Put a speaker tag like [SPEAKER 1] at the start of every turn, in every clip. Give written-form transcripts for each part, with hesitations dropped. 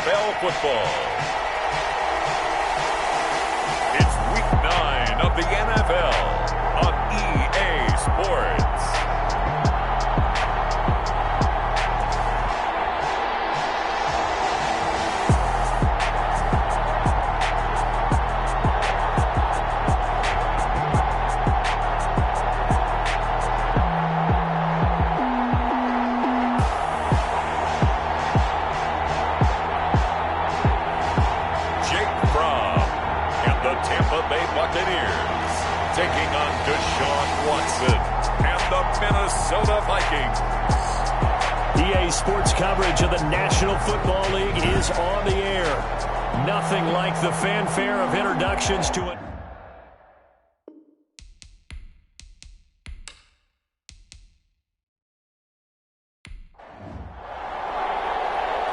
[SPEAKER 1] NFL football. It's Week 9 of the NFL on EA Sports. Taking on Deshaun Watson and the Minnesota Vikings.
[SPEAKER 2] EA Sports coverage of the National Football League is on the air. Nothing like the fanfare of introductions to it.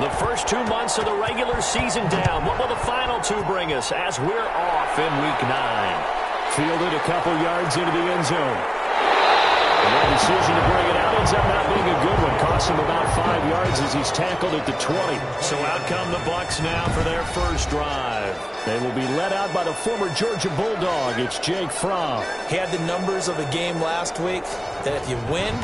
[SPEAKER 2] The first 2 months of the regular season down. What will the final 2 bring us as we're off in Week 9? Fielded a couple yards into the end zone. And that decision to bring it out ends up not being a good one. Costs him about 5 yards as he's tackled at the 20. So out come the Bucs now for their first drive. They will be led out by the former Georgia Bulldog. It's Jake Fromm.
[SPEAKER 3] He had the numbers of a game last week that if you win,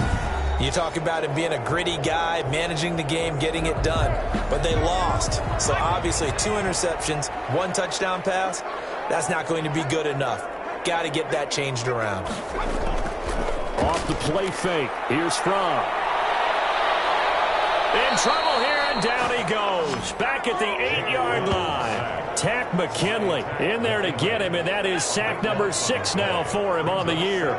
[SPEAKER 3] you talk about him being a gritty guy, managing the game, getting it done. But they lost. So obviously 2 interceptions, 1 touchdown pass. That's not going to be good enough. Got to get that changed around.
[SPEAKER 2] Off the play fake. Here's Fromm. In trouble here, and down he goes. Back at the 8-yard line. Tack McKinley in there to get him, and that is sack number 6 now for him on the year.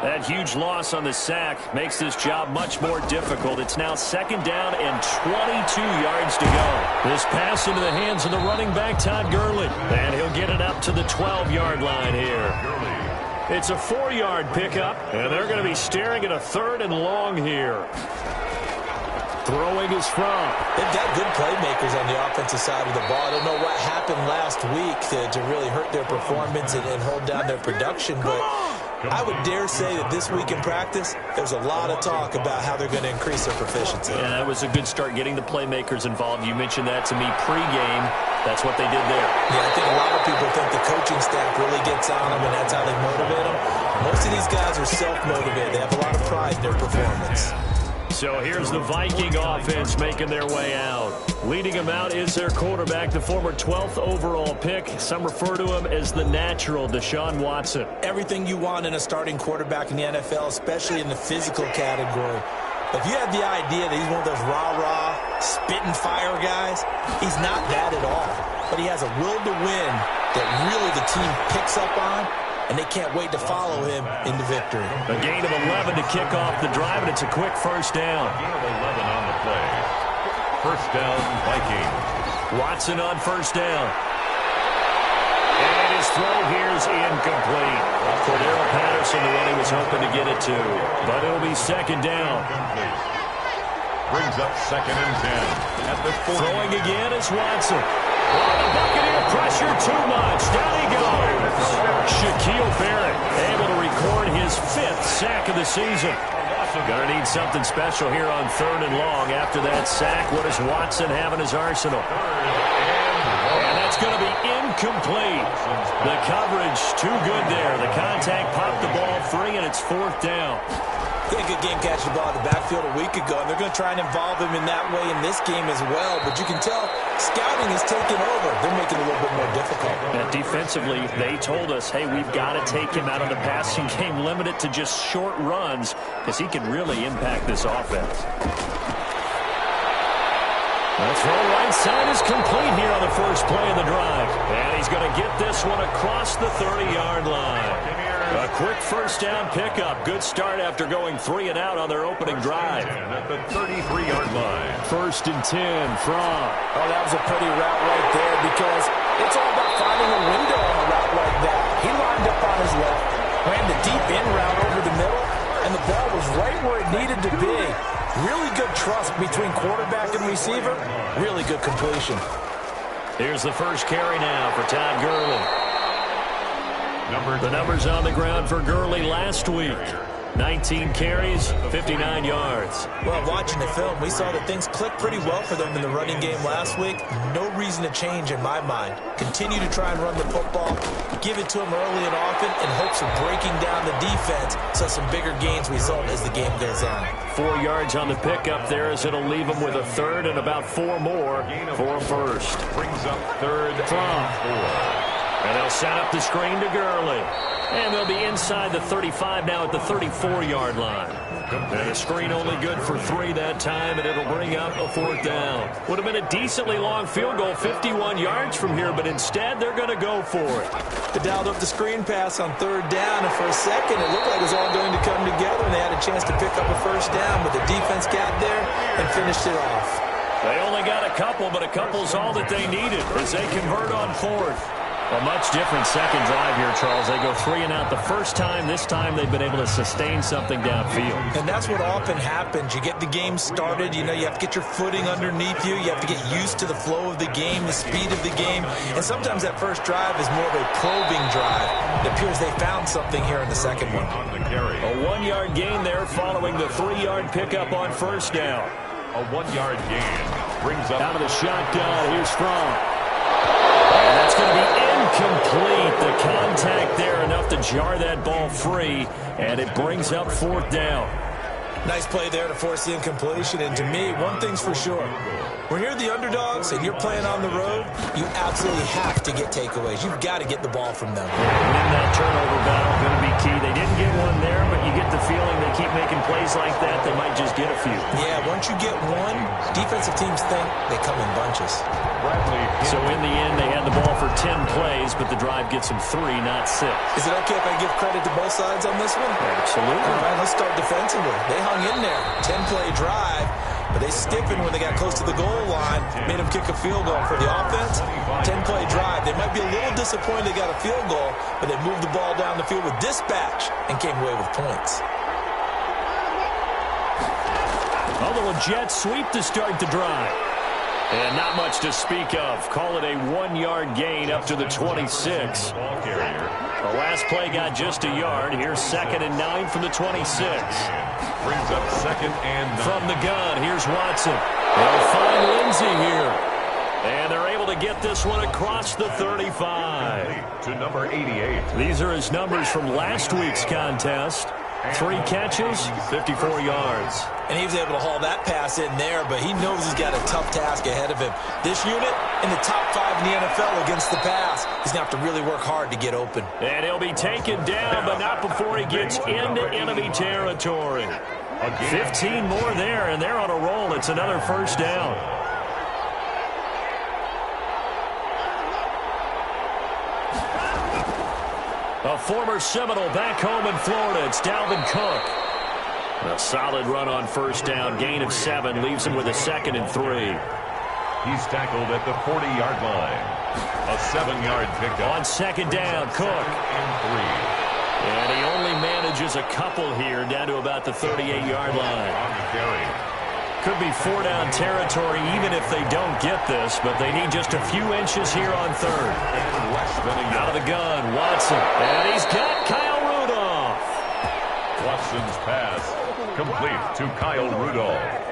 [SPEAKER 2] That huge loss on the sack makes this job much more difficult. It's now 2nd down and 22 yards to go. This pass into the hands of the running back, Todd Gurley. And he'll get it up to the 12-yard line here. It's a 4-yard pickup, and they're going to be staring at a 3rd and long here. Throwing is Fromm.
[SPEAKER 3] They've got good playmakers on the offensive side of the ball. I don't know what happened last week to really hurt their performance and hold down their production, but I would dare say that this week in practice, there's a lot of talk about how they're going to increase their proficiency.
[SPEAKER 2] Yeah, that was a good start getting the playmakers involved. You mentioned that to me pregame. That's what they did there.
[SPEAKER 3] Yeah, I think a lot of people think the coaching staff really gets on them, and that's how they motivate them. Most of these guys are self-motivated. They have a lot of pride in their performance.
[SPEAKER 2] So here's the Viking offense making their way out. Leading them out is their quarterback, the former 12th overall pick. Some refer to him as the natural, Deshaun Watson.
[SPEAKER 3] Everything you want in a starting quarterback in the NFL, especially in the physical category. If you have the idea that he's one of those rah-rah, spit-and fire guys, he's not that at all. But he has a will to win that really the team picks up on, and they can't wait to follow him into victory.
[SPEAKER 2] A gain of 11 to kick off the drive, and it's a quick first down.
[SPEAKER 1] Gain of 11 on the play. First down, Vikings.
[SPEAKER 2] Watson on first down. And his throw here is incomplete. Cordero Patterson, the one he was hoping to get it to. But it'll be 2nd down.
[SPEAKER 1] Brings up 2nd and 10. At the 40.
[SPEAKER 2] Throwing again is Watson. Oh, the Buccaneer pressure too much. Down he goes. Shaquille Barrett able to record his 5th sack of the season. Gonna need something special here on 3rd and long. After that sack, what does Watson have in his arsenal? And that's going to be incomplete. The coverage too good there. The contact popped the ball free, and it's 4th down.
[SPEAKER 3] He had a good game catching the ball in the backfield a week ago, and they're going to try and involve him in that way in this game as well. But you can tell scouting is taking over. They're making it a little bit more difficult.
[SPEAKER 2] And defensively, they told us, hey, we've got to take him out of the passing game, limit it to just short runs, because he can really impact this offense. The throw right side is complete here on the first play of the drive. And he's going to get this one across the 30-yard line. A quick first down pickup. Good start after going 3 and out on their opening drive.
[SPEAKER 1] At the 33-yard line.
[SPEAKER 2] 1st and 10 from.
[SPEAKER 3] Oh, that was a pretty route right there because it's all about finding a window on a route like that. He lined up on his left, ran the deep in route over the middle, and the ball was right where it needed to be. Really good trust between quarterback and receiver. Really good completion.
[SPEAKER 2] Here's the first carry now for Todd Gurley. The numbers on the ground for Gurley last week. 19 carries, 59 yards.
[SPEAKER 3] Well, watching the film, we saw that things clicked pretty well for them in the running game last week. No reason to change in my mind. Continue to try and run the football, give it to them early and often in hopes of breaking down the defense so some bigger gains result as the game goes on.
[SPEAKER 2] 4 yards on the pickup there as it'll leave them with a third and about 4 more for a first.
[SPEAKER 1] Brings up third from 4.
[SPEAKER 2] And they'll set up the screen to Gurley. And they'll be inside the 35 now at the 34-yard line. And a screen only good for 3 that time, and it'll bring up a 4th down. Would have been a decently long field goal, 51 yards from here, but instead they're going to go for it.
[SPEAKER 3] They dialed up the screen pass on 3rd down, and for a second it looked like it was all going to come together, and they had a chance to pick up a 1st down, but the defense got there and finished it off.
[SPEAKER 2] They only got a couple, but a couple's all that they needed as they convert on 4th. A much different second drive here, Charles. They go 3 and out the first time. This time they've been able to sustain something downfield.
[SPEAKER 3] And that's what often happens. You get the game started. You know, you have to get your footing underneath you. You have to get used to the flow of the game, the speed of the game. And sometimes that first drive is more of a probing drive. It appears they found something here in the second one.
[SPEAKER 2] A 1-yard gain there following the 3-yard pickup on 1st down.
[SPEAKER 1] A 1-yard gain brings up
[SPEAKER 2] out of the shotgun. Here's Strong. And that's going to be incomplete. The contact there enough to jar that ball free, and it brings up 4th down.
[SPEAKER 3] Nice play there to force the incompletion, and to me, one thing's for sure. When you're the underdogs and you're playing on the road, you absolutely have to get takeaways. You've got to get the ball from them.
[SPEAKER 2] Winning that turnover battle going to be key. They didn't get one there, but you get the feeling they keep making plays like that, they might just get a few.
[SPEAKER 3] Yeah, once you get one, defensive teams think they come in bunches.
[SPEAKER 2] So in the end, they had the ball for 10 plays, but the drive gets them 3, not 6.
[SPEAKER 3] Is it okay if I give credit to both sides on this one?
[SPEAKER 2] Absolutely.
[SPEAKER 3] All right, let's start defensively. They hung in there. 10-play drive, but they stiffened when they got close to the goal line, made them kick a field goal. For the offense, 10-play drive. They might be a little disappointed they got a field goal, but they moved the ball down the field with dispatch and came away with points.
[SPEAKER 2] A little jet sweep to start the drive. And not much to speak of. Call it a 1-yard gain up to the 26. The last play got just a yard. Here's 2nd and 9 from the 26.
[SPEAKER 1] Brings up 2nd and 9.
[SPEAKER 2] From the gun, here's Watson. They'll find Lindsey here. And they're able to get this one across the 35.
[SPEAKER 1] To number 88.
[SPEAKER 2] These are his numbers from last week's contest. 3 catches, 54 yards.
[SPEAKER 3] And he was able to haul that pass in there, but he knows he's got a tough task ahead of him. This unit in the top 5 in the NFL against the pass. He's going to have to really work hard to get open.
[SPEAKER 2] And he'll be taken down, but not before he gets into enemy territory. 15 more there, and they're on a roll. It's another 1st down. A former Seminole back home in Florida. It's Dalvin Cook. A solid run on 1st down. Gain of 7 leaves him with a 2nd and 3.
[SPEAKER 1] He's tackled at the 40-yard line. A 7-yard pickup.
[SPEAKER 2] On 2nd down, Cook.
[SPEAKER 1] And 3.
[SPEAKER 2] And he only manages a couple here down to about the 38-yard line.
[SPEAKER 1] On the carry.
[SPEAKER 2] Could be 4-down territory even if they don't get this, but they need just a few inches here on 3rd. Out of the gun, Watson. And he's got Kyle Rudolph.
[SPEAKER 1] Watson's pass complete to Kyle Rudolph.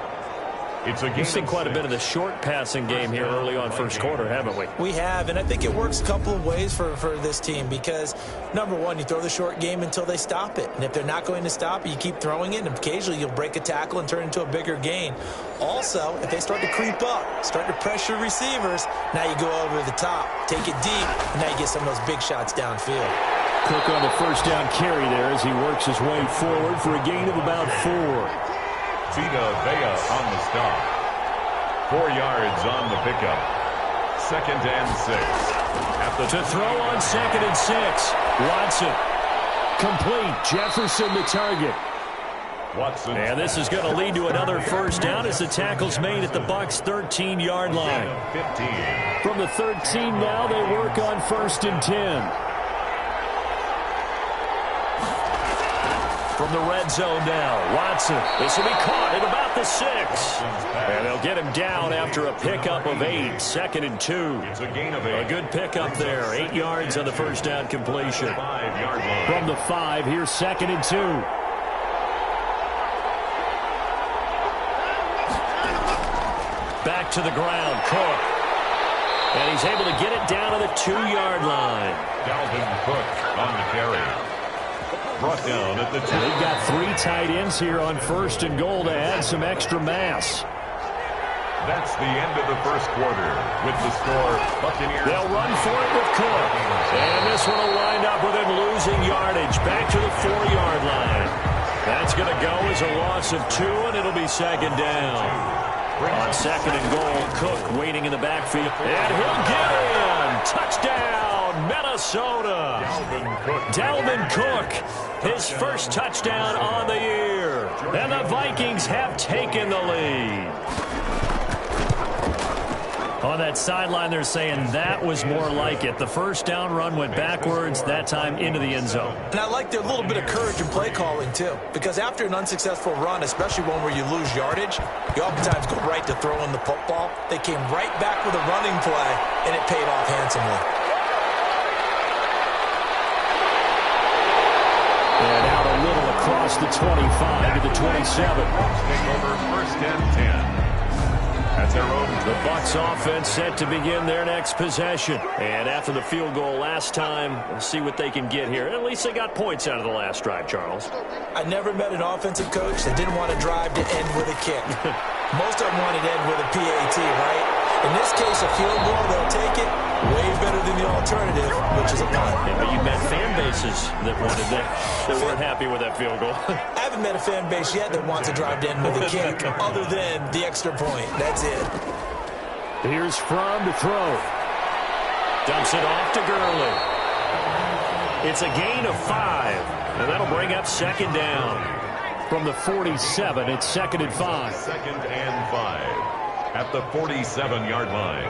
[SPEAKER 2] We've seen quite a bit of the short passing game here early on 1st quarter, haven't we?
[SPEAKER 3] We have, and I think it works a couple of ways for this team because, number one, you throw the short game until they stop it. And if they're not going to stop it, you keep throwing it, and occasionally you'll break a tackle and turn it into a bigger gain. Also, if they start to creep up, start to pressure receivers, now you go over the top, take it deep, and now you get some of those big shots downfield.
[SPEAKER 2] Cook on the 1st down carry there as he works his way forward for a gain of about 4.
[SPEAKER 1] Vita Vea on the stop. 4 yards on the pickup. 2nd and 6.
[SPEAKER 2] To throw on 2nd and 6. Watson. Complete. Jefferson the target.
[SPEAKER 1] Watson.
[SPEAKER 2] And this is going to lead to another 1st down as the tackle's made at the Bucs' 13-yard line.
[SPEAKER 1] 15.
[SPEAKER 2] From the 13 now, they work on 1st and 10. From the red zone now, Watson. This will be caught at about the 6. And they'll get him down after a pickup of 8. 2nd and 2.
[SPEAKER 1] It's a gain of 8.
[SPEAKER 2] A good pickup there. 8 yards on the 1st down completion.
[SPEAKER 1] 5-yard line.
[SPEAKER 2] From the 5, here's 2nd and 2. back to the ground. Cook. And he's able to get it down to the 2-yard line.
[SPEAKER 1] Dalvin Cook on the carry. Brought down at the 2.
[SPEAKER 2] They've got 3 tight ends here on 1st and goal to add some extra mass.
[SPEAKER 1] That's the end of the first quarter. With the score, Buccaneers.
[SPEAKER 2] They'll run for it with Cook. And this one will wind up with him losing yardage. Back to the 4-yard line. That's going to go as a loss of 2, and it'll be 2nd down. On 2nd and goal, Cook waiting in the backfield. And he'll get in. Touchdown, Minnesota. Dalvin Cook, his first touchdown on the year. And the Vikings have taken the lead. On that sideline, they're saying that was more like it. The first down run went backwards, that time into the end zone.
[SPEAKER 3] And I like their little bit of courage in play calling, too. Because after an unsuccessful run, especially one where you lose yardage, you oftentimes go right to throwing the football. They came right back with a running play, and it paid off handsomely.
[SPEAKER 2] And out a little across the 25 to the 27.
[SPEAKER 1] Take over 1st and 10. That's their own.
[SPEAKER 2] The Bucs offense set to begin their next possession. And after the field goal last time, we'll see what they can get here. At least they got points out of the last drive, Charles.
[SPEAKER 3] I never met an offensive coach that didn't want to drive to end with a kick. Most of them wanted to end with a PAT, right? In this case, a field goal, they'll take it. Way better than the alternative, which is a punt.
[SPEAKER 2] Yeah, but you met fan bases that wanted that, that weren't happy with that field goal.
[SPEAKER 3] I haven't met a fan base yet that wants to drive to end with a kick, other than the extra point. That's it.
[SPEAKER 2] Here's Fromm to throw. Dumps it off to Gurley. It's a gain of 5, and that'll bring up 2nd down. From the 47, it's 2nd and 5.
[SPEAKER 1] 2nd and 5 at the 47-yard line.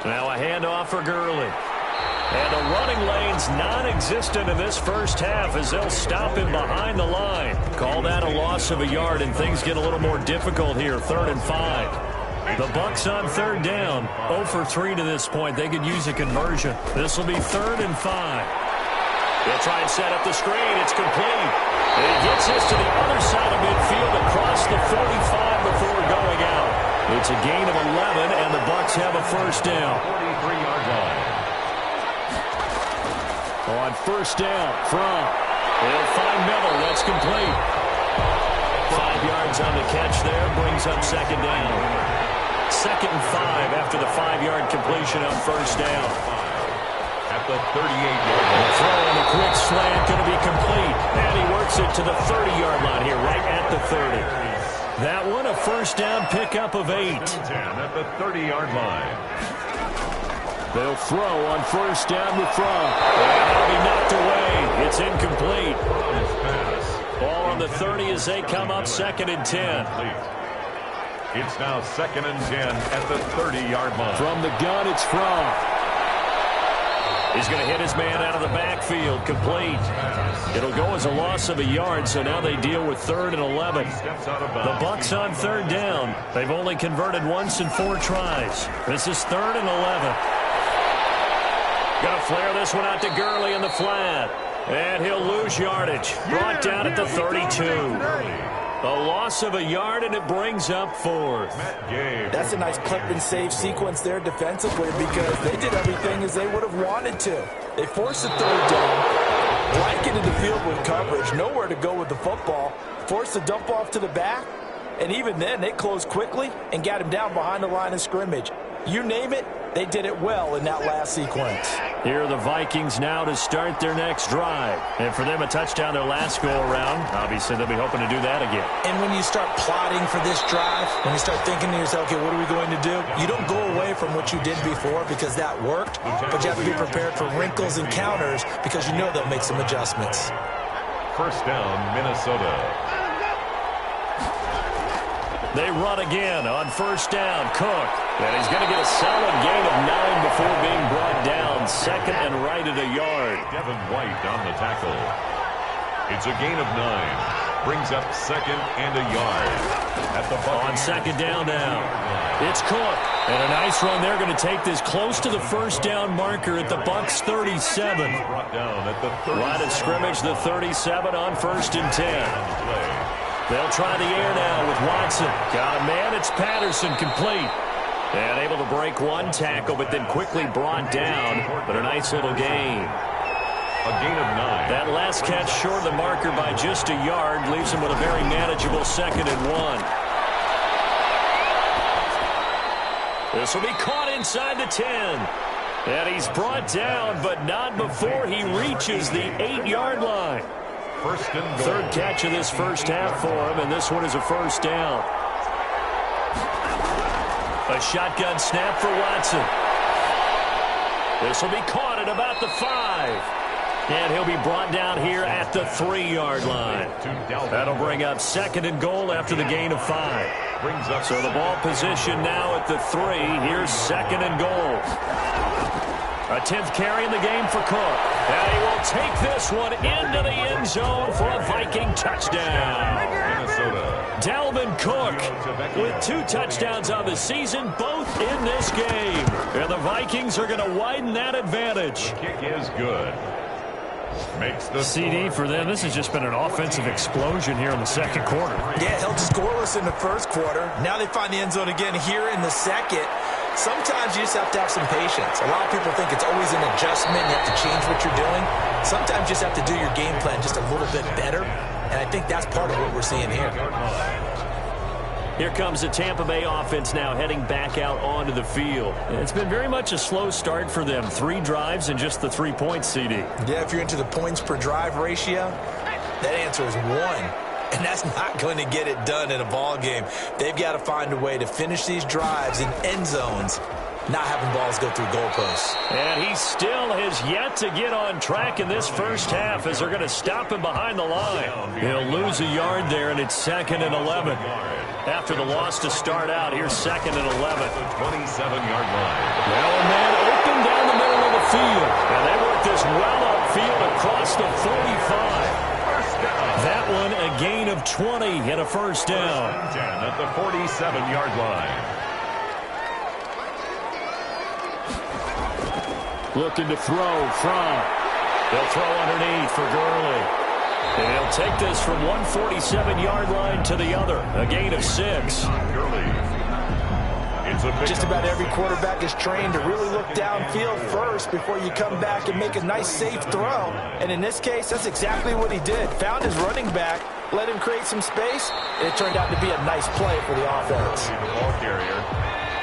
[SPEAKER 2] Now a handoff for Gurley. And the running lane's non-existent in this first half as they'll stop him behind the line. Call that a loss of a yard, and things get a little more difficult here. 3rd and 5. The Bucs on 3rd down. 0 for 3 to this point. They could use a conversion. This will be 3rd and 5. They'll try and set up the screen. It's complete. And he gets this to the other side of midfield across the 45 before going out. It's a gain of 11, and the Bucs have a first down.
[SPEAKER 1] 43-yard line.
[SPEAKER 2] On 1st down, Fromm. They'll find Miller. That's complete. 5 yards on the catch there. Brings up 2nd down. 2nd and 5 after the 5-yard completion on 1st down.
[SPEAKER 1] At the 38-yard line.
[SPEAKER 2] Throw and a quick slant going to be complete. And he works it to the 30-yard line here, right at the 30. That one a first down pickup of 8.
[SPEAKER 1] 10 at the 30-yard line.
[SPEAKER 2] They'll throw on 1st down with Fromm. And that'll be knocked away. It's incomplete. Ball on the 30 as they come up 2nd and 10.
[SPEAKER 1] It's now 2nd and 10 at the 30-yard line.
[SPEAKER 2] From the gun, it's Fromm. He's going to hit his man out of the backfield. Complete. It'll go as a loss of a yard, so now they deal with 3rd and 11. The Bucs on 3rd down. They've only converted once in 4 tries. This is 3rd and 11. Going to flare this one out to Gurley in the flat. And he'll lose yardage. Brought down at the 32. A loss of a yard, and it brings up 4th.
[SPEAKER 3] That's a nice clip and save sequence there defensively because they did everything as they would have wanted to. They forced the 3rd down, blanketed the field with coverage, nowhere to go with the football, forced the dump off to the back, and even then they closed quickly and got him down behind the line of scrimmage. You name it, they did it well in that last sequence.
[SPEAKER 2] Here are the Vikings now to start their next drive. And for them, a touchdown their last go-around. Obviously, they'll be hoping to do that again.
[SPEAKER 3] And when you start plotting for this drive, when you start thinking to yourself, okay, what are we going to do? You don't go away from what you did before because that worked, but you have to be prepared for wrinkles and counters because you know they'll make some adjustments.
[SPEAKER 1] 1st down, Minnesota.
[SPEAKER 2] They run again on 1st down. Cook. And he's going to get a solid gain of 9 before being brought down. 2nd and right at a yard.
[SPEAKER 1] Devin White on the tackle. It's a gain of 9. Brings up 2nd and a yard. At the
[SPEAKER 2] on 2nd down now. It's Cook. And a nice run. They're going to take this close to the 1st down marker at the Bucs 37.
[SPEAKER 1] Brought down at the 37.
[SPEAKER 2] Line of scrimmage, the 37 on 1st and 10. They'll try the air now with Watson. Got a man. It's Patterson, complete. And able to break one tackle, but then quickly brought down. But a nice little gain.
[SPEAKER 1] A gain of 9.
[SPEAKER 2] That last catch short of the marker by just a yard leaves him with a very manageable 2nd and 1. This will be caught inside the 10. And he's brought down, but not before he reaches the 8-yard line.
[SPEAKER 1] First and goal.
[SPEAKER 2] Third catch of this first half for him, and this one is a first down. A shotgun snap for Watson. This will be caught at about the 5. And he'll be brought down here at the 3-yard line. That'll bring up 2nd and goal after the gain of 5. So the ball position now at the 3. Here's 2nd and goal. A 10th carry in the game for Cook. And he will take this one into the end zone for a Viking touchdown. Dalvin Cook with 2 touchdowns on the season, both in this game. And the Vikings are going to widen that advantage.
[SPEAKER 1] Kick is good. Makes the
[SPEAKER 2] CD for them. This has just been an offensive explosion here in the second quarter.
[SPEAKER 3] Yeah, held scoreless in the first quarter. Now they find the end zone again here in the second. Sometimes you just have to have some patience. A lot of people think it's always an adjustment. You have to change what you're doing. Sometimes you just have to do your game plan just a little bit better. And I think that's part of what we're seeing here.
[SPEAKER 2] Here comes the Tampa Bay offense now heading back out onto the field. It's been very much a slow start for them. 3 drives and just the 3 points, CD.
[SPEAKER 3] Yeah, if you're into the points per drive ratio, that answer is 1. And that's not going to get it done in a ball game. They've got to find a way to finish these drives in end zones, not having balls go through goalposts.
[SPEAKER 2] And he still has yet to get on track in this first half as they're going to stop him behind the line. He'll lose a yard there, and it's 2nd and 11. After the loss to start out, here's 2nd and 11.
[SPEAKER 1] 27-yard line.
[SPEAKER 2] Now a man open down the middle of the field. And they work this well upfield across the 45. That one a gain of 20 and a first down.
[SPEAKER 1] 10 at the 47-yard line.
[SPEAKER 2] Looking to throw from. They'll throw underneath for Gurley. And he'll take this from 147-yard line to the other. A gain of 6.
[SPEAKER 3] Just about every quarterback is trained to really look downfield first before you come back and make a nice, safe throw. And in this case, that's exactly what he did. Found his running back, let him create some space, and it turned out to be a nice play for the offense.
[SPEAKER 1] Ball carrier.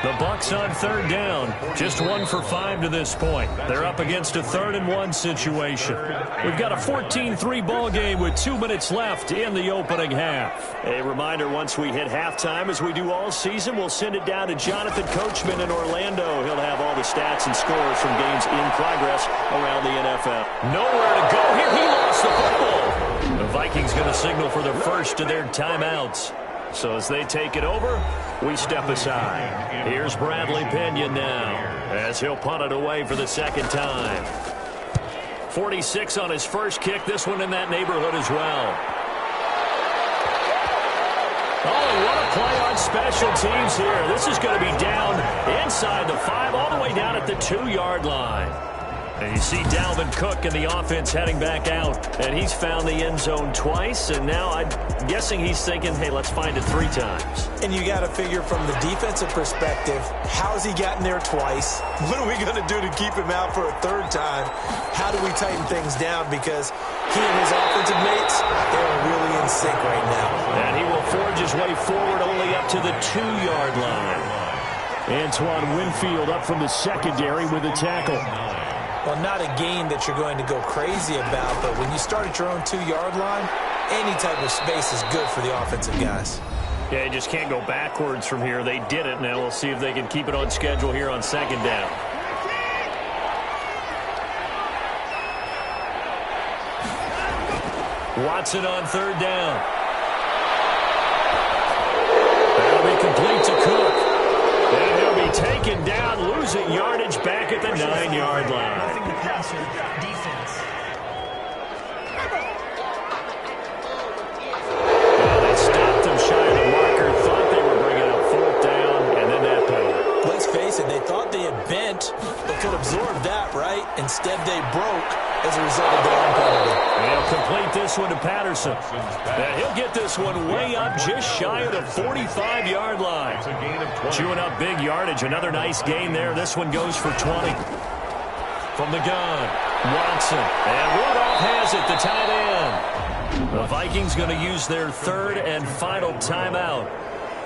[SPEAKER 2] The Bucs on 3rd down. Just 1 for 5 to this point. They're up against a 3rd and 1 situation. We've got a 14-3 ball game with 2 minutes left in the opening half. A reminder, once we hit halftime, as we do all season, we'll send it down to Jonathan Coachman in Orlando. He'll have all the stats and scores from games in progress around the NFL. Nowhere to go here. He lost the football. The Vikings going to signal for the first of their timeouts. So as they take it over, we step aside. Here's Bradley Pinion now as he'll punt it away for the second time. 46 on his first kick. This one in that neighborhood as well. Oh, and what a play on special teams here. This is going to be down inside the 5, all the way down at the 2-yard line. And you see Dalvin Cook and the offense heading back out. And he's found the end zone twice. And now I'm guessing he's thinking, hey, let's find it 3 times.
[SPEAKER 3] And you got to figure from the defensive perspective, how's he gotten there twice? What are we going to do to keep him out for a 3rd time? How do we tighten things down? Because he and his offensive mates, they're really in sync right now.
[SPEAKER 2] And he will forge his way forward only up to the 2-yard line. Antoine Winfield up from the secondary with a tackle.
[SPEAKER 3] Well, not a game that you're going to go crazy about, but when you start at your own 2-yard line, any type of space is good for the offensive guys.
[SPEAKER 2] Yeah, you just can't go backwards from here. They did it. Now we'll see if they can keep it on schedule here on 2nd down. Watson on 3rd down. That'll be complete to Cook. And he'll be taken down, losing yardage back at the 9-yard line. Well, they stopped him shy of the marker, thought they were bringing up 4th down, and then that penalty.
[SPEAKER 3] Let's face it, they thought they had bent, but could absorb that, right? Instead, they broke, as a result of their own penalty.
[SPEAKER 2] And he'll complete this one to Patterson. And he'll get this one way up just shy of the 45-yard line. Chewing up big yardage. Another nice gain there. This one goes for 20. From the gun, Watson. And Rudolph has it, the tight end. The Vikings going to use their third and final timeout,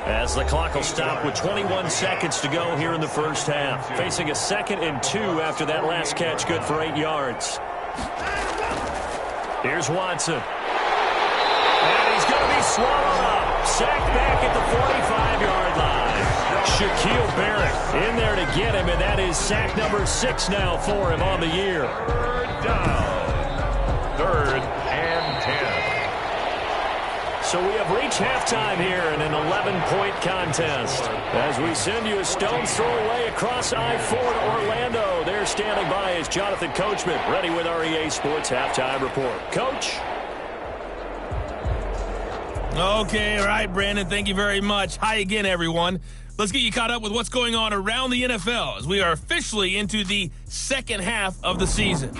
[SPEAKER 2] as the clock will stop with 21 seconds to go here in the first half. Facing a 2nd and 2 after that last catch, good for 8 yards. Here's Watson. And he's going to be swallowed up. Sacked back at the 45-yard line. Shaquille Barrett in there to get him, and that is sack number 6 now for him on the year.
[SPEAKER 1] Third down. 3rd and 10.
[SPEAKER 2] So we have reached halftime here in an 11-point contest. As we send you a stone's throw away across I-4 to Orlando. There standing by is Jonathan Coachman, ready with our EA Sports Halftime Report. Coach?
[SPEAKER 4] Okay, all right, Brandon, thank you very much. Hi again, everyone. Let's get you caught up with what's going on around the NFL as we are officially into the second half of the season.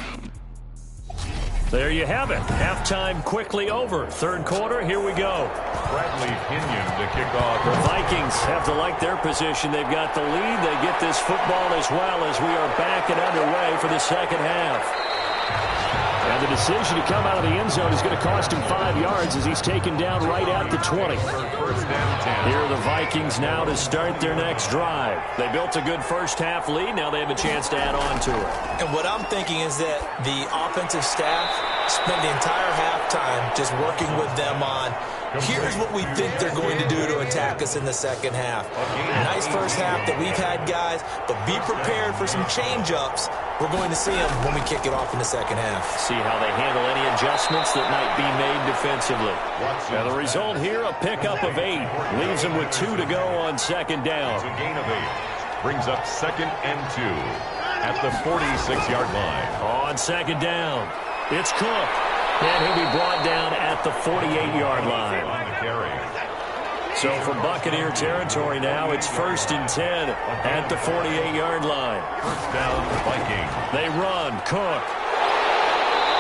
[SPEAKER 2] There you have it. Halftime quickly over. Third quarter, here we go.
[SPEAKER 1] Bradley Pinion to kick off.
[SPEAKER 2] The Vikings have to like their position. They've got the lead. They get this football as well as we are back and underway for the second half. And the decision to come out of the end zone is going to cost him 5 yards as he's taken down right at the 20. Here are the Vikings now to start their next drive. They built a good first half lead. Now they have a chance to add on to it.
[SPEAKER 3] And what I'm thinking is that the offensive staff spent the entire halftime just working with them on, here's what we think they're going to do to attack us in the second half. Nice first half that we've had, guys, but be prepared for some change-ups. We're going to see them when we kick it off in the second half.
[SPEAKER 2] See how they handle any adjustments that might be made defensively. Now the result here, a pickup of 8. Leaves them with 2 to go on second down.
[SPEAKER 1] It's a gain of 8. Brings up 2nd and 2 at the 46-yard line.
[SPEAKER 2] On second down, it's Cook. And he'll be brought down at the 48-yard line.
[SPEAKER 1] On the carry.
[SPEAKER 2] So from Buccaneer territory now, it's 1st and 10 at the 48-yard line.
[SPEAKER 1] First down, Vikings.
[SPEAKER 2] They run, Cook.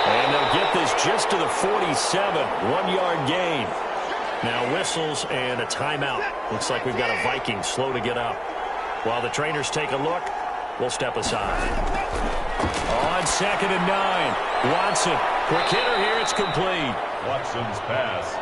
[SPEAKER 2] And they'll get this just to the 47, 1-yard gain. Now whistles and a timeout. Looks like we've got a Viking slow to get up. While the trainers take a look, we'll step aside. On 2nd and 9, Watson. Quick hitter here, it's complete.
[SPEAKER 1] Watson's pass.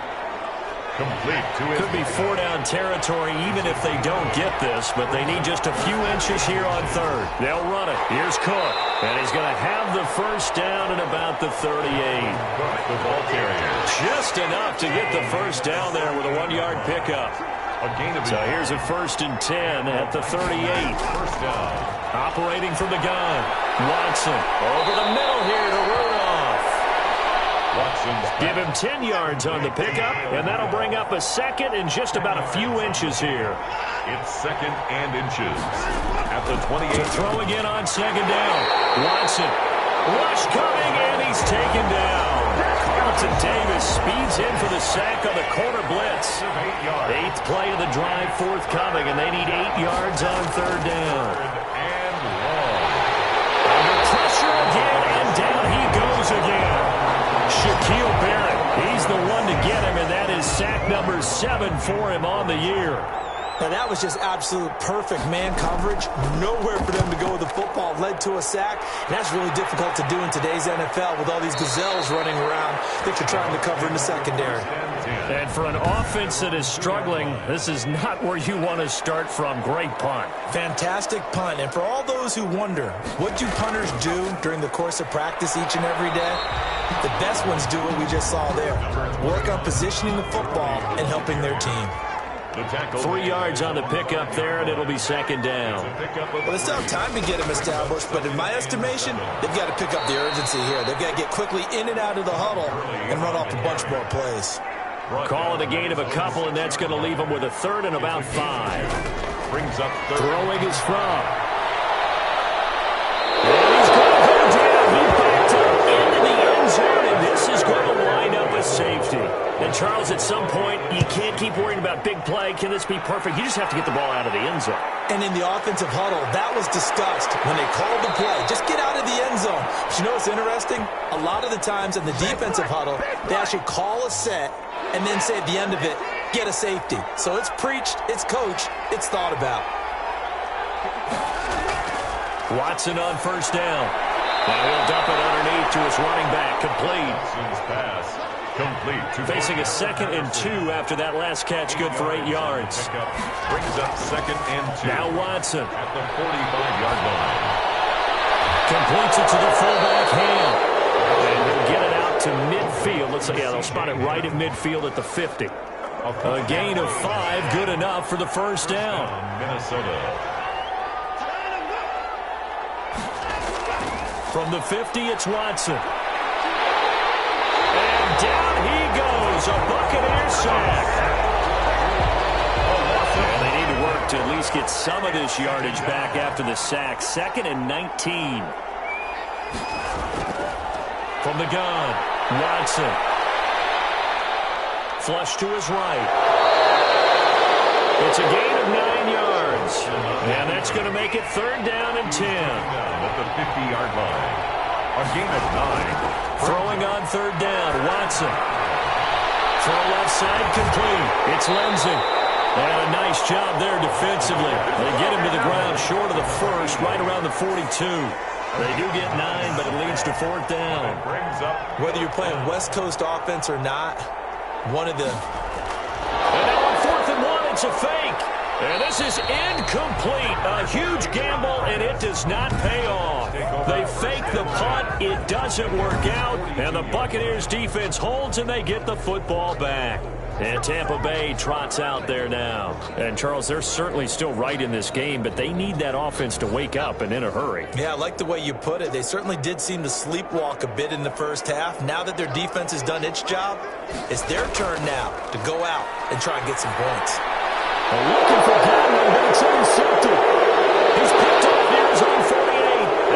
[SPEAKER 1] Complete to his.
[SPEAKER 2] Could be 4-down territory even if they don't get this, but they need just a few inches here on 3rd. They'll run it. Here's Cook. And he's going to have the first down at about the 38.
[SPEAKER 1] The ball carrier.
[SPEAKER 2] Just enough to get the first down there with a 1-yard pickup.
[SPEAKER 1] A gain of 8.
[SPEAKER 2] So here's a 1st and 10 at the 38.
[SPEAKER 1] First down.
[SPEAKER 2] Operating from the gun. Watson over the middle here to Rudolph.
[SPEAKER 1] Watson's
[SPEAKER 2] Give him 10 yards on the pickup, and that'll bring up a 2nd and just about a few inches here.
[SPEAKER 1] It's 2nd and inches at the 28.
[SPEAKER 2] To throw again on second down. Watson. Rush coming, and he's taken down. Carlton Davis speeds in for the sack on the corner blitz. 8th play of the drive forthcoming, and they need 8 yards on 3rd down.
[SPEAKER 1] And long.
[SPEAKER 2] Under pressure again, and down he goes again. Shaquille Barrett, he's the one to get him, and that is sack number 7 for him on the year.
[SPEAKER 3] Now, that was just absolute perfect man coverage. Nowhere for them to go with the football. Led to a sack. And that's really difficult to do in today's NFL with all these gazelles running around that you're trying to cover in the secondary.
[SPEAKER 2] And for an offense that is struggling, this is not where you want to start from. Great punt.
[SPEAKER 3] Fantastic punt. And for all those who wonder, what do punters do during the course of practice each and every day? The best ones do what we just saw there. Work on positioning the football and helping their team.
[SPEAKER 2] 3 yards on the pickup there, and it'll be second down.
[SPEAKER 3] Well, they still have time to get him established, but in my estimation, they've got to pick up the urgency here. They've got to get quickly in and out of the huddle and run off a bunch more plays.
[SPEAKER 2] Call it a gain of a couple, and that's going to leave them with a 3rd and about 5.
[SPEAKER 1] Brings up 3rd.
[SPEAKER 2] Throwing is from. And he's going to go down. He backed up into the end zone, and this is going to wind up a safety. And, Charles, at some point, you can't keep worrying about big play. Can this be perfect? You just have to get the ball out of the end zone.
[SPEAKER 3] And in the offensive huddle, that was discussed when they called the play. Just get out of the end zone. But you know what's interesting? A lot of the times in the defensive huddle, they actually call a set and then say at the end of it, get a safety. So it's preached, it's coached, it's thought about.
[SPEAKER 2] Watson on first down. Now he'll dump it underneath to his running back. Complete.
[SPEAKER 1] Watson's pass. Complete.
[SPEAKER 2] Facing a 2nd and 2 after that last catch, good for 8 yards.
[SPEAKER 1] Brings up 2nd and 2.
[SPEAKER 2] Now Watson.
[SPEAKER 1] At the 45-yard line.
[SPEAKER 2] Completes it to the fullback hand. And they'll get it out to midfield. Let's say, yeah, they'll spot it right at midfield at the 50. A gain of 5, good enough for the first down.
[SPEAKER 1] Minnesota.
[SPEAKER 2] From the 50, it's Watson. And down he goes. A Buccaneer sack. And they need to work to at least get some of this yardage back after the sack. 2nd and 19. From the gun, Watson. Flush to his right. It's a gain of 9 yards. And that's going to make it 3rd down and 10.
[SPEAKER 1] At the 50-yard line. A gain of 9.
[SPEAKER 2] Throwing on 3rd down, Watson. Throw left side complete. It's Lindsey. And a nice job there defensively. They get him to the ground short of the first, right around the 42. They do get 9, but it leads to 4th down.
[SPEAKER 3] Whether you're playing West Coast offense or not, one of the...
[SPEAKER 2] And now on 4th and 1, it's a fake. And this is incomplete. A huge gamble, and it does not pay off. They fake the punt. It doesn't work out. And the Buccaneers defense holds, and they get the football back. And Tampa Bay trots out there now. And, Charles, they're certainly still right in this game, but they need that offense to wake up and in a hurry.
[SPEAKER 3] Yeah, I like the way you put it. They certainly did seem to sleepwalk a bit in the first half. Now that their defense has done its job, it's their turn now to go out and try and get some points.
[SPEAKER 2] They're looking for Godwin, but it's intercepted. He's picked off near his own 48,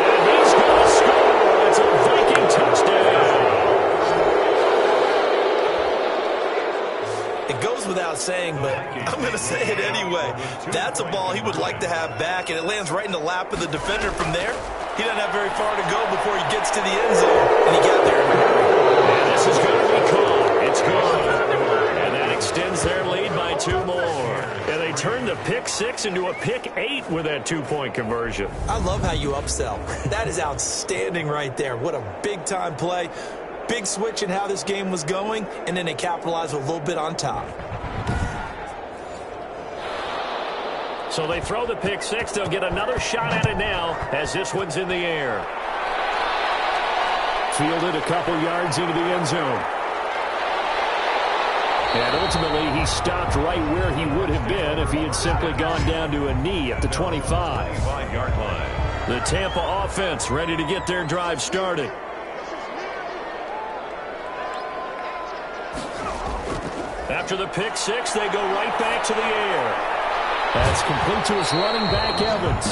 [SPEAKER 2] and he's going to score. It's a Viking touchdown.
[SPEAKER 3] It goes without saying, but I'm going to say it anyway. That's a ball he would like to have back, and it lands right in the lap of the defender from there. He doesn't have very far to go before he gets to the end zone, and he got there in a hurry.
[SPEAKER 2] And this is going to be caught. It's gone. And that extends their lead by 2 more. And they turn the pick 6 into a pick 8 with that 2-point conversion.
[SPEAKER 3] I love how you upsell. That is outstanding right there. What a big-time play. Big switch in how this game was going, and then they capitalized a little bit on top.
[SPEAKER 2] So they throw the pick 6. They'll get another shot at it now as this one's in the air. Fielded a couple yards into the end zone. And ultimately, he stopped right where he would have been if he had simply gone down to a knee at the 25.
[SPEAKER 1] 25-yard line.
[SPEAKER 2] The Tampa offense ready to get their drive started. After the pick 6, they go right back to the air. That's complete to his running back, Evans.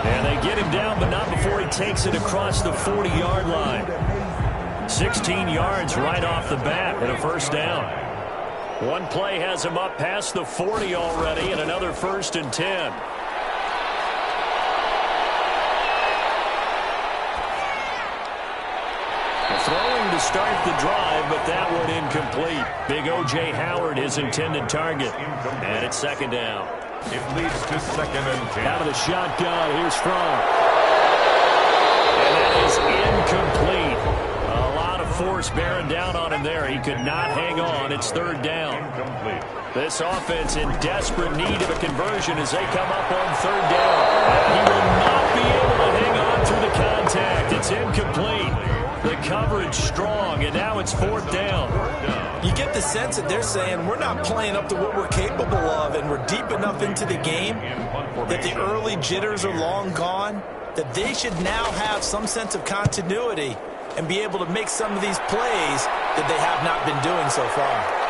[SPEAKER 2] And they get him down, but not before he takes it across the 40-yard line. 16 yards right off the bat and a first down. One play has him up past the 40 already, and another 1st and 10. Throwing to start the drive, but that one incomplete. Big O.J. Howard, his intended target. And it's 2nd down.
[SPEAKER 1] It leads to 2nd and 10.
[SPEAKER 2] Out of the shotgun, here's Frank. And that is incomplete. A lot of force bearing down on him there. He could not hang on. It's 3rd down.
[SPEAKER 1] Incomplete.
[SPEAKER 2] This offense in desperate need of a conversion as they come up on 3rd down. And he will not be able to hang on through the contact. It's incomplete. The coverage strong, and now it's 4th down.
[SPEAKER 3] You get the sense that they're saying we're not playing up to what we're capable of, and we're deep enough into the game that the early jitters are long gone, that they should now have some sense of continuity and be able to make some of these plays that they have not been doing so far.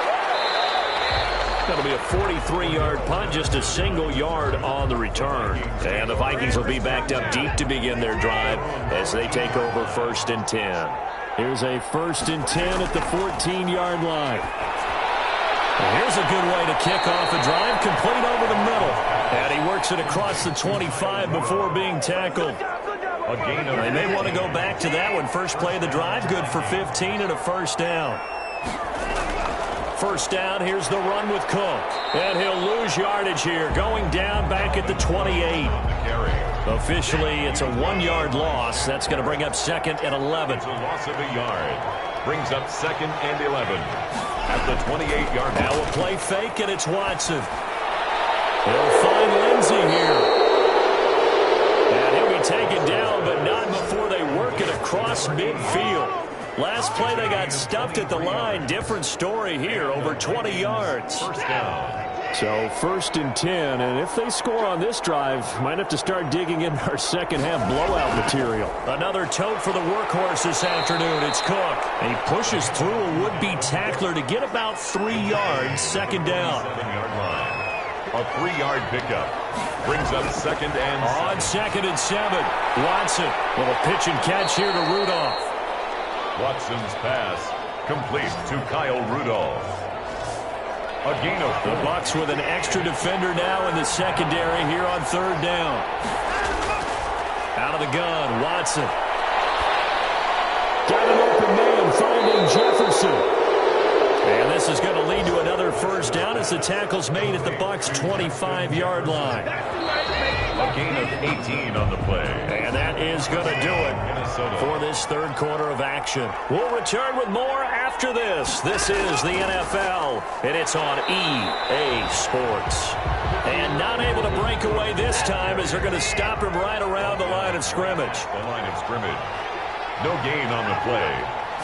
[SPEAKER 2] That'll be a 43-yard punt, just a single yard on the return. And the Vikings will be backed up deep to begin their drive as they take over 1st and 10. Here's a 1st and 10 at the 14-yard line. Here's a good way to kick off a drive, complete over the middle. And he works it across the 25 before being tackled. They may want to go back to that one. First play of the drive, good for 15 and a first down. First down, here's the run with Cook. And he'll lose yardage here, going down back at the 28. Officially, it's a 1-yard loss. That's going to bring up second and 11.
[SPEAKER 1] It's a loss of a yard. Brings up second and 11 at the 28-yard line.
[SPEAKER 2] Now a play fake, and it's Watson. He'll find Lindsey here. And he'll be taken down, but not before they work it across midfield. Last play, they got stuffed at the line. Different story here, over 20 yards.
[SPEAKER 1] First down.
[SPEAKER 2] So first and 10, and if they score on this drive, might have to start digging in our second-half blowout material. Another tote for the workhorse this afternoon. It's Cook. And he pushes through a would-be tackler to get about 3 yards, second down.
[SPEAKER 1] 7-yard line. A 3-yard pickup. Brings up second and
[SPEAKER 2] on second and 7. Watson with a pitch and catch here to Rudolph.
[SPEAKER 1] Watson's pass complete to Kyle Rudolph. A gain of 4.
[SPEAKER 2] The Bucs with an extra defender now in the secondary here on third down. Out of the gun, Watson. Got an open man finding Jefferson. And this is going to lead to another first down as the tackle's made at the Bucs' 25-yard line.
[SPEAKER 1] A gain of 18 on the play.
[SPEAKER 2] And that is going to do it for this third quarter of action. We'll return with more after this. This is the NFL, and it's on EA Sports. And not able to break away this time as they're going to stop him right around the line of scrimmage.
[SPEAKER 1] The line of scrimmage. No gain on the play.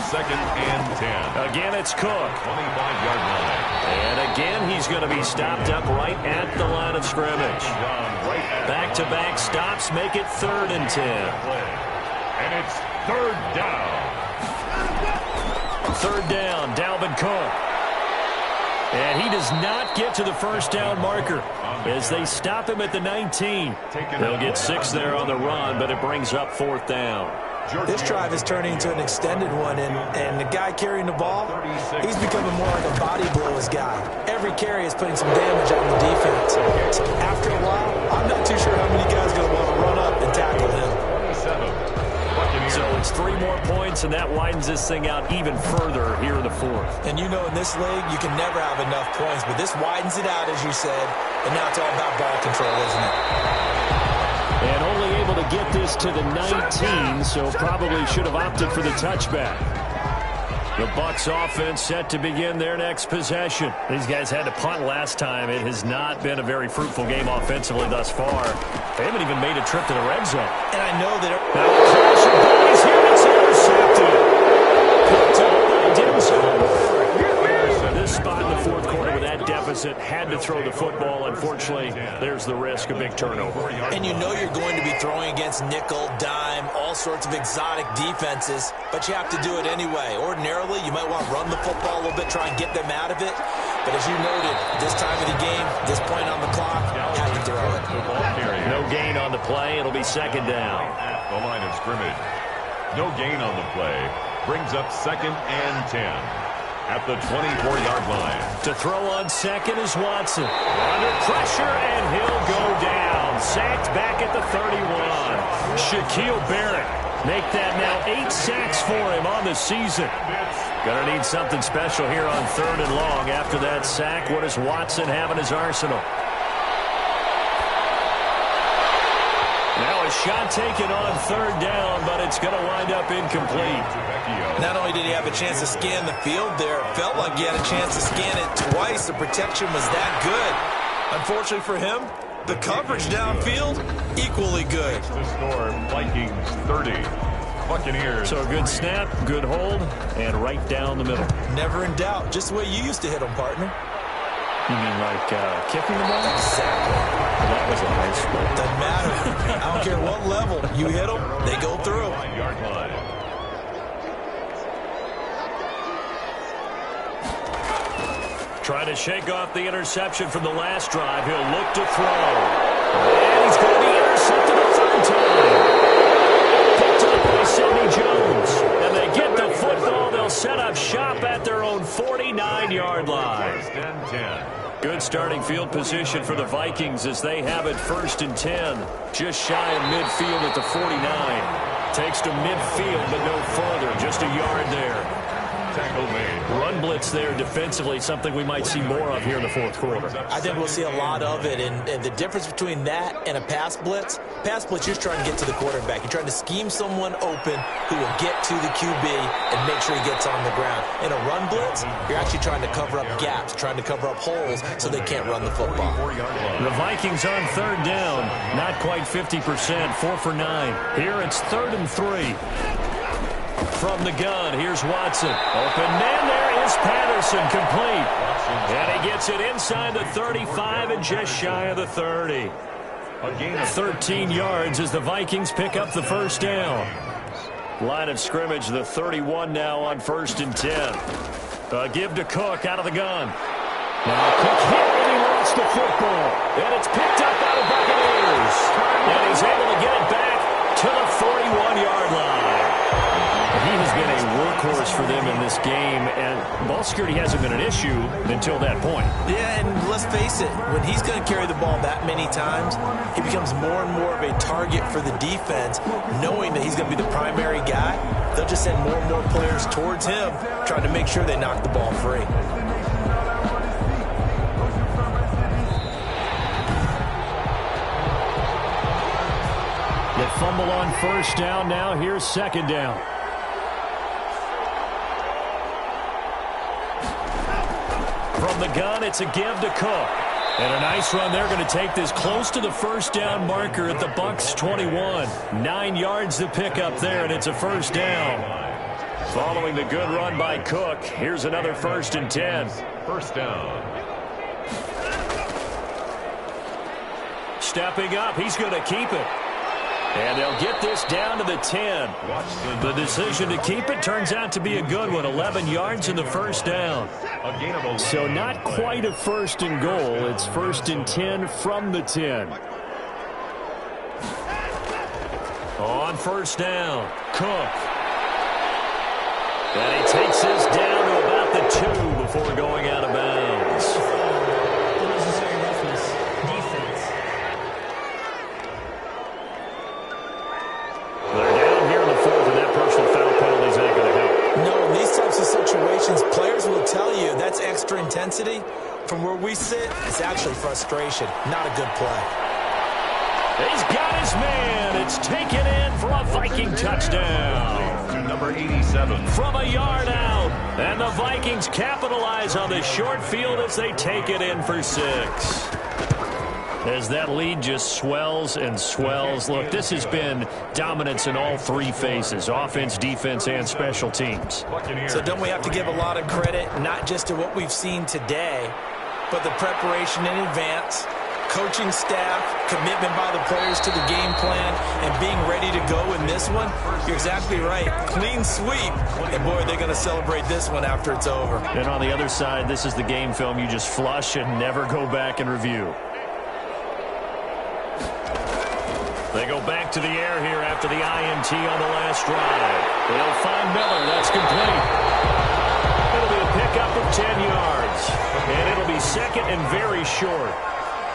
[SPEAKER 1] Second and 10.
[SPEAKER 2] Again, it's Cook.
[SPEAKER 1] 25-yard line.
[SPEAKER 2] And again, he's going to be stopped up right at the line of scrimmage. Back-to-back stops make it third and 10.
[SPEAKER 1] And it's third down.
[SPEAKER 2] Third down, Dalvin Cook. And he does not get to the first down marker as they stop him at the 19. They'll get 6 there on the run, but it brings up fourth down.
[SPEAKER 3] This drive is turning into an extended one, and the guy carrying the ball, he's becoming more like a body blows guy. Every carry is putting some damage on the defense. After a while, I'm not too sure how many guys are going to want to run up and tackle him.
[SPEAKER 2] So it's 3 more points, and that widens this thing out even further here in the fourth.
[SPEAKER 3] And you know in this league, you can never have enough points, but this widens it out, as you said, and now it's all about ball control, isn't it?
[SPEAKER 2] And only able to get this to the 19, so probably should have opted for the touchback. The Bucs offense set to begin their next possession. These guys had to punt last time. It has not been a very fruitful game offensively thus far. They haven't even made a trip to the red zone.
[SPEAKER 3] And I know that...
[SPEAKER 2] Now a crash of bodies here. It's intercepted. Picked up by Denzel. This spot in the fourth quarter with that deficit had to throw the football. Unfortunately, there's the risk of big turnover.
[SPEAKER 3] And you know you're going to be throwing against nickel, dime, all sorts of exotic defenses, but you have to do it anyway. Ordinarily, you might want to run the football a little bit, try and get them out of it. But as you noted, this time of the game, this point on the clock, had to throw it.
[SPEAKER 2] No gain on the play. It'll be second down.
[SPEAKER 1] At the line of scrimmage. No gain on the play. Brings up second and 10. At the 24-yard line.
[SPEAKER 2] To throw on second is Watson. Under pressure, and he'll go down. Sacked back at the 31. Shaquille Barrett make that now 8 sacks for him on the season. Gonna need something special here on third and long. After that sack, what does Watson have in his arsenal? Now a shot taken on third down, but it's going to wind up incomplete.
[SPEAKER 3] Not only did he have a chance to scan the field there, it felt like he had a chance to scan it twice. The protection was that good. Unfortunately for him, the coverage downfield, equally good.
[SPEAKER 1] The score, Vikings 30, Buccaneers.
[SPEAKER 2] So a good snap, good hold, and right down the middle.
[SPEAKER 3] Never in doubt. Just the way you used to hit them, partner.
[SPEAKER 2] You mean like kicking the ball?
[SPEAKER 3] Exactly.
[SPEAKER 2] That was a high school.
[SPEAKER 3] Doesn't matter. I don't care what level. You hit them, they go through.
[SPEAKER 1] 9-yard line.
[SPEAKER 2] Trying to shake off the interception from the last drive. He'll look to throw. And he's going to be intercepted a third time. Picked up by Sidney Jones. And they get the football. They'll set up shop at their own 49-yard line.
[SPEAKER 1] and 10.
[SPEAKER 2] Good starting field position for the Vikings as they have it 1st and 10. Just shy of midfield at the 49. Takes to midfield, but no further. Just a yard there.
[SPEAKER 1] Tackle made.
[SPEAKER 2] Run blitz there defensively, something we might see more of here in the 4th quarter.
[SPEAKER 3] I think we'll see a lot of it, and the difference between that and a pass blitz, you're trying to get to the quarterback. You're trying to scheme someone open who will get to the QB and make sure he gets on the ground. In a run blitz, you're actually trying to cover up gaps, trying to cover up holes so they can't run the football.
[SPEAKER 2] The Vikings on 3rd down, not quite 50%, 4 for 9. Here it's 3rd and 3. From the gun, here's Watson. Open man, there is Patterson, complete. And he gets it inside the 35 and just shy of the 30. 13 yards as the Vikings pick up the 1st down. Line of scrimmage, the 31 now on 1st and 10. Give to Cook out of the gun. Now Cook hit and he lost the football. And it's picked up by the Buccaneers. And he's able to get it back to the 41-yard line. He has been a workhorse for them in this game, and ball security hasn't been an issue until that point.
[SPEAKER 3] Yeah, and let's face it, when he's going to carry the ball that many times, he becomes more and more of a target for the defense, knowing that he's going to be the primary guy. They'll just send more and more players towards him, trying to make sure they knock the ball free.
[SPEAKER 2] They fumble on 1st down. Now here's 2nd down. From the gun, it's a give to Cook. And a nice run. They're going to take this close to the 1st down marker at the Bucs 21. 9 yards to pick up there, and it's a 1st down. Following the good run by Cook, here's another 1st and 10.
[SPEAKER 1] 1st down.
[SPEAKER 2] Stepping up, he's going to keep it. And they'll get this down to the 10. The decision to keep it turns out to be a good one. 11 yards in the 1st down. So not quite a 1st and goal. It's 1st and 10 from the 10. On 1st down, Cook. And he takes this down to about the 2 before going out of bounds.
[SPEAKER 3] Situations, players will tell you that's extra intensity. From where we sit, it's actually frustration, not a good play.
[SPEAKER 2] He's got his man. It's taken in for a Viking touchdown.
[SPEAKER 1] To number 87.
[SPEAKER 2] From a yard out. And the Vikings capitalize on the short field as they take it in for 6. As that lead just swells and swells. Look, this has been dominance in all 3 phases, offense, defense, and special teams.
[SPEAKER 3] So don't we have to give a lot of credit, not just to what we've seen today, but the preparation in advance, coaching staff, commitment by the players to the game plan, and being ready to go in this one? You're exactly right. Clean sweep. And, boy, they're going to celebrate this one after it's over.
[SPEAKER 2] And on the other side, this is the game film you just flush and never go back and review. They go back to the air here after the INT on the last drive. They'll find Miller. That's complete. It'll be a pickup of 10 yards. And it'll be 2nd and very short.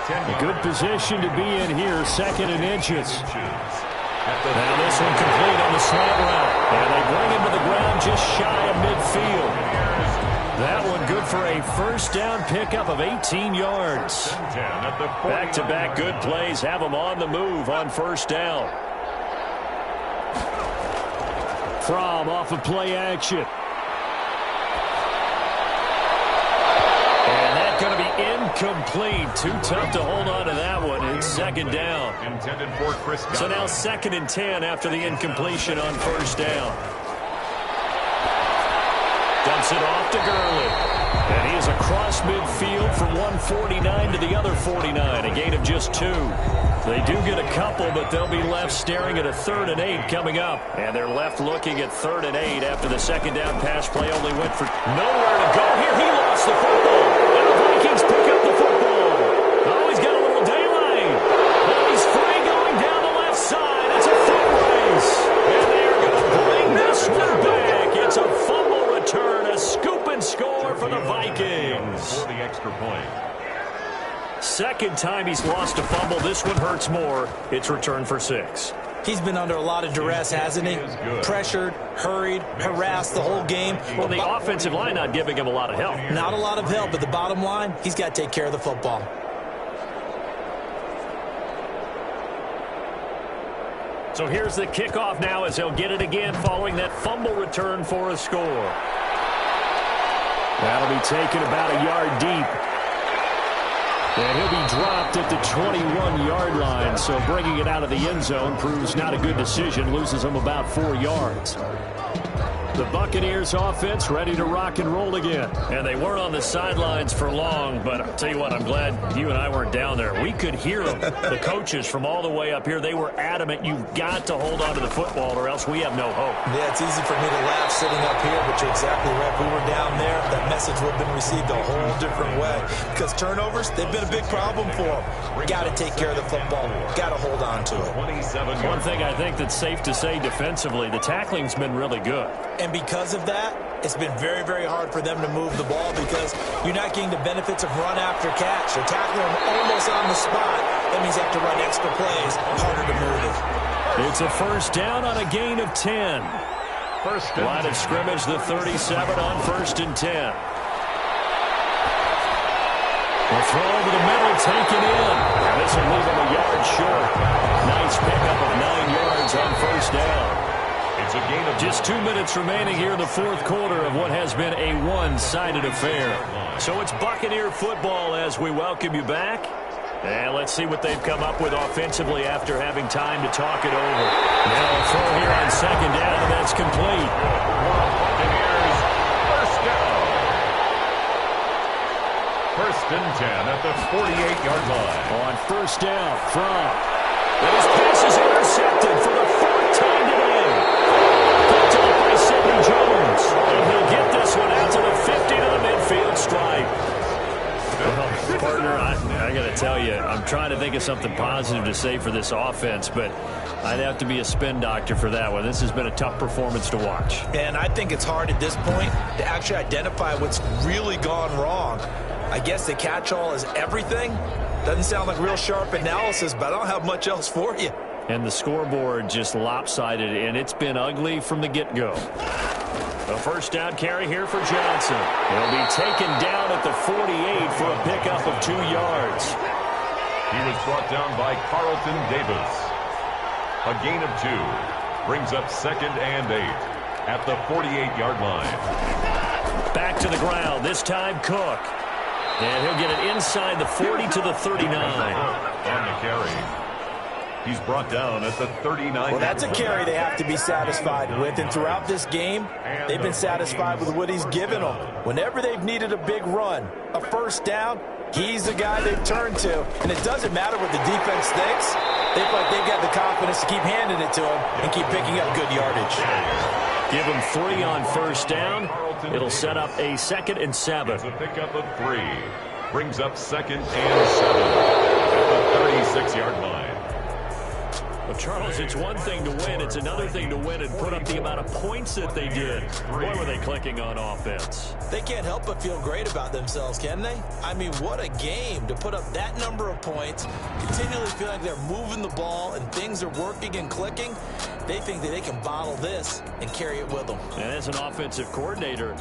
[SPEAKER 2] A good position to be in here, 2nd and inches. Now this one complete on the slant route. And they bring him to the ground just shy of midfield. That one good for a 1st down pickup of 18 yards. Back-to-back good plays have them on the move on 1st down. From off of play action. And that's going to be incomplete. Too tough to hold on to that one. It's 2nd down. So now 2nd and 10 after the incompletion on 1st down. Dumps it off to Gurley. And he is across midfield from 149 to the other 49. A gain of just 2. They do get a couple, but they'll be left staring at a 3rd and 8 coming up. And they're left looking at 3rd and 8 after the 2nd down pass play only went for nowhere to go. Here he lost the football. And the Vikings pick up the football. Oh, he's got a little daylight. Oh, he's free going down the left side. It's a foot race. And they're going to bring this one back. It's a fumble return, a scoop and score for the Vikings.
[SPEAKER 1] extra point.
[SPEAKER 2] Second time he's lost a fumble. This one hurts more. It's returned for 6.
[SPEAKER 3] He's been under a lot of duress, hasn't he? Pressured, hurried, harassed the whole game.
[SPEAKER 2] Well, the offensive line not giving him a lot of help.
[SPEAKER 3] Not a lot of help, but the bottom line, he's got to take care of the football.
[SPEAKER 2] So here's the kickoff now as he'll get it again following that fumble return for a score. That'll be taken about a yard deep. And he'll be dropped at the 21-yard line, so bringing it out of the end zone proves not a good decision, loses him about 4 yards. The Buccaneers offense ready to rock and roll again. And they weren't on the sidelines for long, but I'll tell you what, I'm glad you and I weren't down there. We could hear them. The coaches from all the way up here, they were adamant, you've got to hold on to the football or else we have no hope.
[SPEAKER 3] Yeah, it's easy for me to laugh sitting up here, but you're exactly right. If we were down there, that message would have been received a whole different way. Because turnovers, they've been a big problem for them. Got to take care of the football. Got to hold on to it.
[SPEAKER 2] One thing I think that's safe to say defensively, the tackling's been really good.
[SPEAKER 3] And because of that, it's been very, very hard for them to move the ball because you're not getting the benefits of run after catch. They're tackling them almost on the spot. That means they have to run extra plays, harder to move it.
[SPEAKER 2] It's a first down on a gain of 10. Line of scrimmage, the 37 on 1st and 10. The throw over the middle, taken in. This will leave him a yard short. Nice pickup of 9 yards on first down.
[SPEAKER 1] It's a gain of
[SPEAKER 2] just 2 minutes remaining here in the fourth quarter of what has been a one-sided affair. So it's Buccaneer football as we welcome you back. And let's see what they've come up with offensively after having time to talk it over. Now a throw here on second down, and that's complete.
[SPEAKER 1] Buccaneers first down. 1st and 10 at the 48-yard line.
[SPEAKER 2] On first down from. And his pass is intercepted for the 4th time today. Picked up by Sidney Jones. And he'll get this one out to the 50 to the midfield stripe. Well, partner, I got to tell you, I'm trying to think of something positive to say for this offense, but I'd have to be a spin doctor for that one. This has been a tough performance to watch.
[SPEAKER 3] And I think it's hard at this point to actually identify what's really gone wrong. I guess the catch-all is everything. Doesn't sound like real sharp analysis, but I don't have much else for you.
[SPEAKER 2] And the scoreboard just lopsided, and it's been ugly from the get-go. A first down carry here for Johnson. He'll be taken down at the 48 for a pickup of 2 yards.
[SPEAKER 1] He was brought down by Carlton Davis. A gain of 2 brings up 2nd and 8 at the 48-yard line.
[SPEAKER 2] Back to the ground, this time Cook. And he'll get it inside the 40 to the 39.
[SPEAKER 1] On the carry. He's brought down at the 39.
[SPEAKER 3] Well, that's a carry they have to be satisfied with. And throughout this game, they've been satisfied with what he's given them. Whenever they've needed a big run, a first down, he's the guy they've turned to. And it doesn't matter what the defense thinks. They feel like they've got the confidence to keep handing it to him and keep picking up good yardage.
[SPEAKER 2] Give him 3 on first down. It'll set up a 2nd and 7.
[SPEAKER 1] It's a pickup of 3. Brings up 2nd and 7 at the 36-yard line.
[SPEAKER 2] Well, Charles, it's one thing to win. It's another thing to win and put up the amount of points that they did. Boy, were they clicking on offense.
[SPEAKER 3] They can't help but feel great about themselves, can they? I mean, what a game to put up that number of points, continually feel like they're moving the ball and things are working and clicking. They think that they can bottle this and carry it with them.
[SPEAKER 2] And as an offensive coordinator,